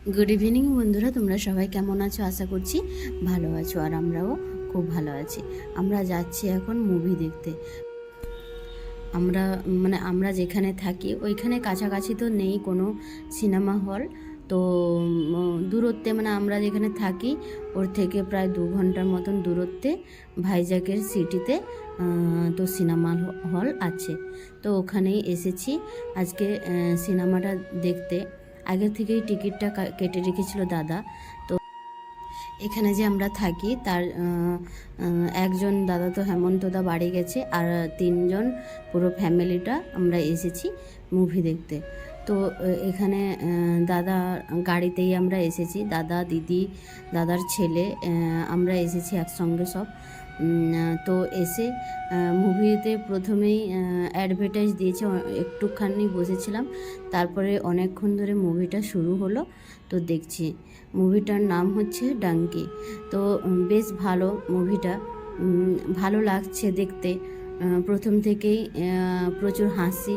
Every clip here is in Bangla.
গুড ইভিনিং বন্ধুরা, তোমরা সবাই কেমন আছো? আশা করছি ভালো আছো, আর আমরাও খুব ভালো আছি। আমরা যাচ্ছি এখন মুভি দেখতে। আমরা যেখানে থাকি ওইখানে কাছাকাছি তো নেই কোনো সিনেমা হল। তো দূরত্বে, আমরা যেখানে থাকি ওর থেকে প্রায় 2 ঘন্টার মতন দূরত্বে ভাইজ্যাগের সিটিতে তো সিনেমা হল আছে। তো ওখানেই এসেছি আজকে সিনেমাটা দেখতে। আগের থেকেই টিকিটটা কেটে রেখেছিল দাদা। তো এখানে যে আমরা থাকি তার একজন দাদা তো হেমন্তদা বাড়ি গেছে, আর 3জন পুরো ফ্যামিলিটা আমরা এসেছি মুভি দেখতে। তো এখানে দাদা গাড়িতেই আমরা এসেছি, দাদা দিদি দাদার ছেলে আমরা এসেছি একসঙ্গে সব। তো এসে মুভিতে প্রথমেই অ্যাডভার্টাইজ দিয়েছে, একটুখানি বসেছিলাম, তারপরে অনেকক্ষণ ধরে মুভিটা শুরু হলো। তো দেখছি মুভিটার নাম হচ্ছে ডাঙ্কি। তো বেশ ভালো মুভিটা, ভালো লাগছে দেখতে। প্রথম থেকেই প্রচুর হাসি,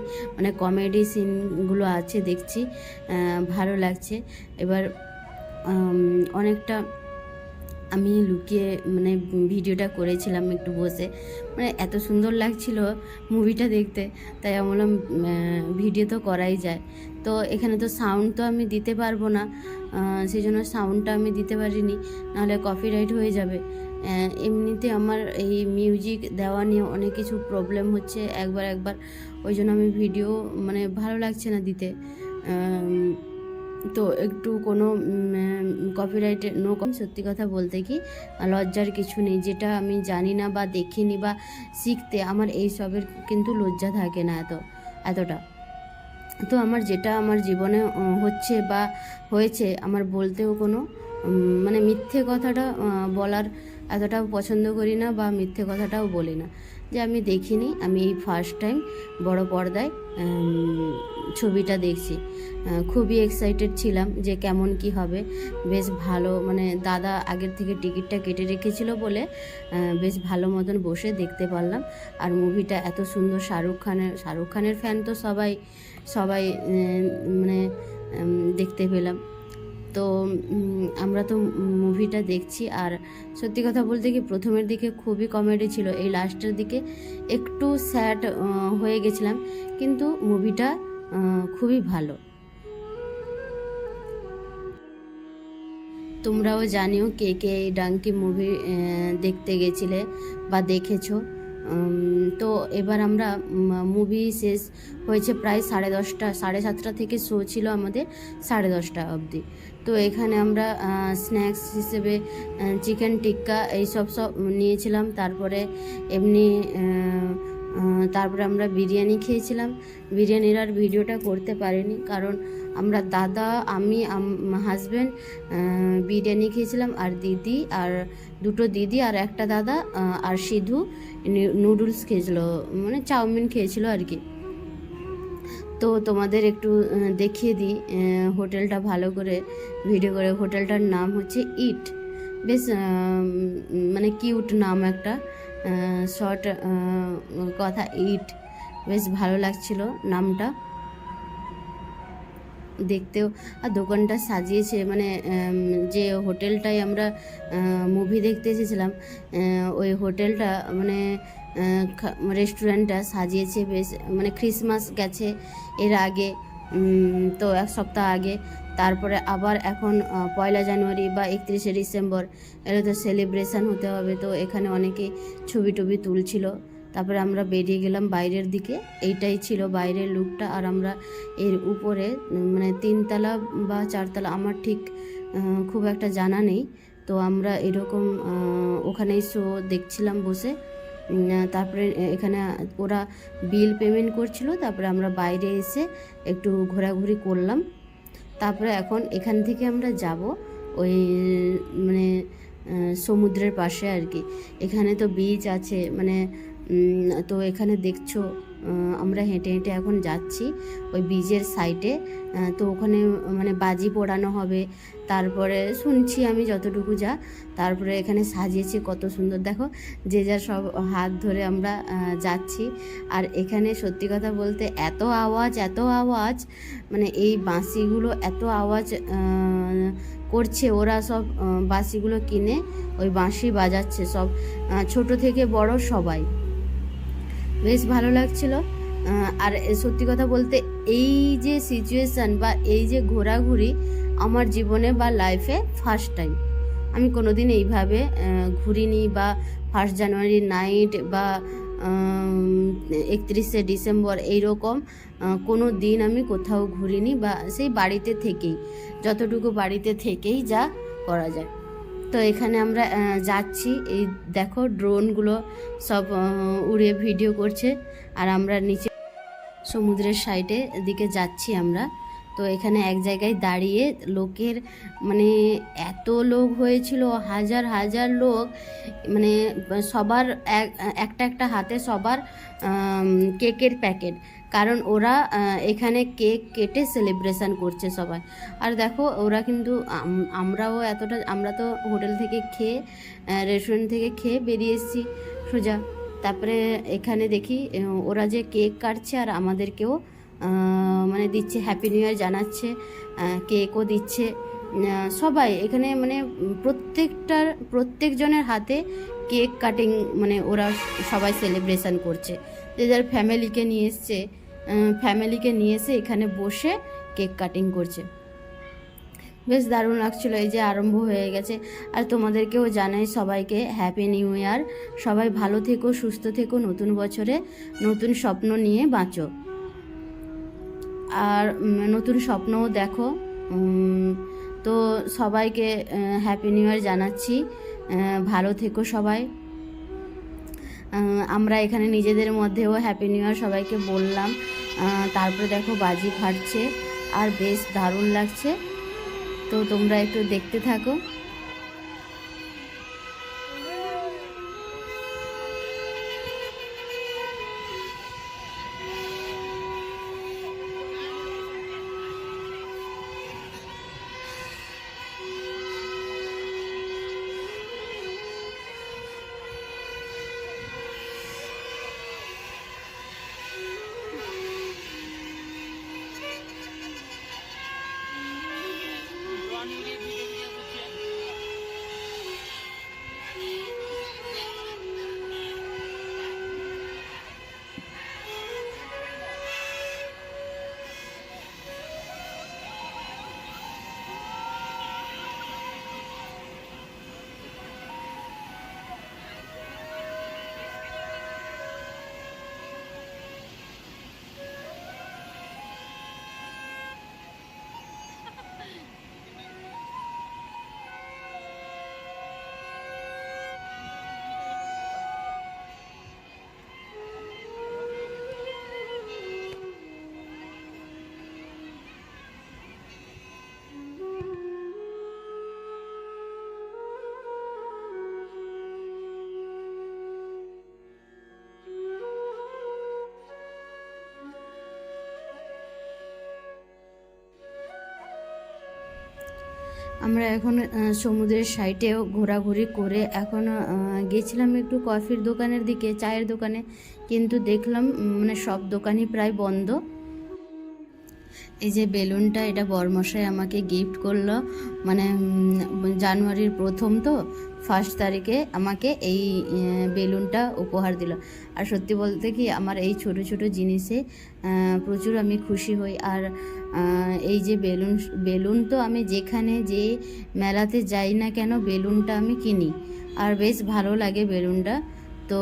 কমেডি সিনগুলো আছে, দেখছি ভালো লাগছে। এবার অনেকটা আমি লুকিয়ে ভিডিওটা করেছিলাম একটু বসে, এত সুন্দর লাগছিল মুভিটা দেখতে, তাই আমি বললাম ভিডিও তো করাই যায়। তো এখানে তো সাউন্ড তো আমি দিতে পারবো না, সেই জন্য সাউন্ডটা আমি দিতে পারিনি, নাহলে কপিরাইট হয়ে যাবে। এমনিতে আমার এই মিউজিক দেওয়া নিয়ে অনেক কিছু প্রবলেম হচ্ছে একবার, ওই জন্য আমি ভিডিও ভালো লাগছে না দিতে। তো একটু কোনো কপিরাইটে নো। সত্যি কথা বলতে কি, লজ্জার কিছু নেই। যেটা আমি জানি না বা দেখিনি বা শিখতে আমার এই সবের কিন্তু লজ্জা থাকে না এতটা। তো যেটা আমার জীবনে হচ্ছে বা হয়েছে, আমার বলতেও কোনো মিথ্যে কথাটা বলার এতটাও পছন্দ করি না, বা মিথ্যে কথাটাও বলি না। যে আমি দেখিনি, আমি এই ফার্স্ট টাইম বড় পর্দায় ছবিটা দেখছি। খুবই এক্সাইটেড ছিলাম যে কেমন কি হবে। বেশ ভালো, দাদা আগের থেকে টিকিটটা কেটে রেখেছিল বলে বেশ ভালো মতন বসে দেখতে পারলাম। আর মুভিটা এত সুন্দর, শাহরুখ খানের ফ্যান তো সবাই দেখতে পেলাম। তো আমরা তো মুভিটা দেখছি, আর সত্যি কথা বলতে কি প্রথমের দিকে খুবই কমেডি ছিল, এই লাস্টের দিকে একটু স্যাড হয়ে গেছিলাম, কিন্তু মুভিটা খুবই ভালো। তোমরাও জানিও কে কে এই ডাঙ্কি মুভি দেখতে গেছিলে বা দেখেছো। তো এবার আমরা মুভি শেষ হয়েছে প্রায় 10:30, 7:30 থেকে শো ছিল আমাদের 10:30 অবধি। তো এখানে আমরা স্ন্যাক্স হিসেবে চিকেন টিক্কা এইসব নিয়েছিলাম। তারপরে এমনি তারপরে আমরা বিরিয়ানি খেয়েছিলাম। বিরিয়ানির আর ভিডিওটা করতে পারিনি, কারণ আমরা দাদা, আমি, হাজব্যান্ড বিরিয়ানি খেয়েছিলাম, আর দিদি, আর 2টো দিদি আর একটা দাদা, আর সিধু নুডলস খেয়েছিল, চাউমিন খেয়েছিল আর কি। তো তোমাদের একটু দেখিয়ে দিই হোটেলটা ভালো করে ভিডিও করে। হোটেলটার নাম হচ্ছে ইট। বেশ কিউট নাম একটা, শর্ট কথা ইট, বেশ ভালো লাগছিল নামটা দেখতেও। আর দোকানটা সাজিয়েছে, যে হোটেলটায় আমরা মুভি দেখতে এসেছিলাম, ওই হোটেলটা রেস্টুরেন্টটা সাজিয়েছে বেশ, ক্রিসমাস গেছে এর আগে, তো 1 সপ্তাহ আগে। তারপরে আবার এখন 1 জানুয়ারি বা 31শে ডিসেম্বর এগুলো তো সেলিব্রেশন হতে হবে, তো এখানে অনেকে ছবি টবি তুলছিল। তারপরে আমরা বেরিয়ে গেলাম বাইরের দিকে, এইটাই ছিল বাইরের লুকটা। আর আমরা এর উপরে 3তলা বা 4তলা, আমার ঠিক খুব একটা জানা নেই। তো আমরা এরকম ওখানেই শো দেখছিলাম বসে। তারপরে এখানে ওরা বিল পেমেন্ট করছিল, তারপরে আমরা বাইরে এসে একটু ঘোরাঘুরি করলাম। তারপরে এখন এখান থেকে আমরা যাব ওই সমুদ্রের পাশে আর কি। এখানে তো বিচ আছে, তো এখানে দেখছো আমরা হেঁটে হেঁটে এখন যাচ্ছি ওই ব্রিজের সাইডে। তো ওখানে মানে বাজি পোড়ানো হবে, তারপরে শুনছি আমি যতটুকু যা, তারপরে এখানে সাজিয়েছে কত সুন্দর দেখো, যে যার সব হাত ধরে আমরা যাচ্ছি। আর এখানে সত্যি কথা বলতে এত আওয়াজ, মানে এই বাঁশিগুলো এত আওয়াজ করছে, ওরা সব বাঁশিগুলো কিনে ওই বাঁশি বাজাচ্ছে সব, ছোট থেকে বড় সবাই, বেশ ভালো লাগছিল। আর সত্যি কথা বলতে এই যে সিচুয়েশান বা এই যে ঘোরাঘুরি আমার জীবনে বা লাইফে ফার্স্ট টাইম। আমি কোনো দিন এইভাবে ঘুরিনি, বা 1 জানুয়ারি নাইট বা 31শে ডিসেম্বর এইরকম কোনো দিন আমি কোথাও ঘুরিনি, বা সেই বাড়িতে থেকেই যতটুকু বাড়িতে থেকেই যা করা যায়। তো এখানে আমরা যাচ্ছি, এই দেখো ড্রোনগুলো সব উড়ে ভিডিও করছে, আর আমরা নিচে সমুদ্রের সাইডে দিকে যাচ্ছি আমরা। তো এখানে এক জায়গায় দাঁড়িয়ে লোকের মানে এত লোক হয়েছিল, হাজার লোক, মানে সবার একটা একটা হাতে সবার কেকের প্যাকেট, কারণ ওরা এখানে কেক কেটে সেলিব্রেশন করছে সবাই। আর দেখো ওরা কিন্তু আমরাও এতটা, আমরা তো হোটেল থেকে খেয়ে রেস্টুরেন্ট থেকে খেয়ে বেরিয়ে এসেছি সোজা, তারপরে এখানে দেখি ওরা যে কেক কাটছে আর আমাদেরকেও মানে দিচ্ছে, হ্যাপি নিউ ইয়ার জানাচ্ছে, কেকও দিচ্ছে সবাই এখানে, মানে প্রত্যেকজনের হাতে কেক কাটিং, মানে ওরা সবাই সেলিব্রেশন করছে, যে যার ফ্যামিলিকে নিয়ে এসে এখানে বসে কেক কাটিং করছে। বেশ দারুণ লাগছিল। এই যে আরম্ভ হয়ে গেছে। আর তোমাদেরকেও জানাই সবাইকে হ্যাপি নিউ ইয়ার। সবাই ভালো থেকো, সুস্থ থেকো, নতুন বছরে নতুন স্বপ্ন নিয়ে বাঁচো, আর নতুন স্বপ্নও দেখো। তো সবাইকে হ্যাপি নিউ ইয়ার জানাচ্ছি, ভালো থেকো সবাই। আমরা এখানে নিজেদের মধ্যেও হ্যাপি নিউ ইয়ার সবাইকে বললাম। তারপরে দেখো বাজি ফাটছে আর বেশ দারুণ লাগছে। তো তোমরা একটু দেখতে থাকো। আমরা এখন সমুদ্রের সাইডেও ঘোরাঘুরি করে এখন গেছিলাম একটু কফির দোকানের দিকে, চায়ের দোকানে, কিন্তু দেখলাম মানে সব দোকানই প্রায় বন্ধ। এই যে বেলুনটা, এটা বরমশাই আমাকে গিফট করলো, মানে জানুয়ারির প্রথম তো 1 তারিখে আমাকে এই বেলুনটা উপহার দিল। আর সত্যি বলতে কি আমার এই ছোট ছোট জিনিসে প্রচুর আমি খুশি হই। আর এই যে বেলুন তো আমি যেখানে যে মেলাতে যাই না কেন বেলুনটা আমি কিনি, আর বেশ ভালো লাগে বেলুনটা। তো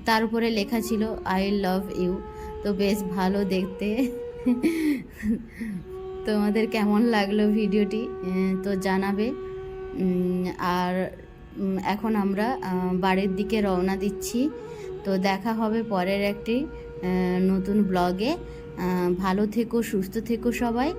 তার উপরে লেখা ছিল আই লাভ ইউ, তো বেশ ভালো দেখতে। তোমাদের কেমন লাগলো ভিডিওটি তো জানাবে। আর এখন আমরা বাড়ির দিকে রওনা দিচ্ছি। তো দেখা হবে পরের একটি নতুন ব্লগে। ভালো থেকো, সুস্থ থেকো সবাই।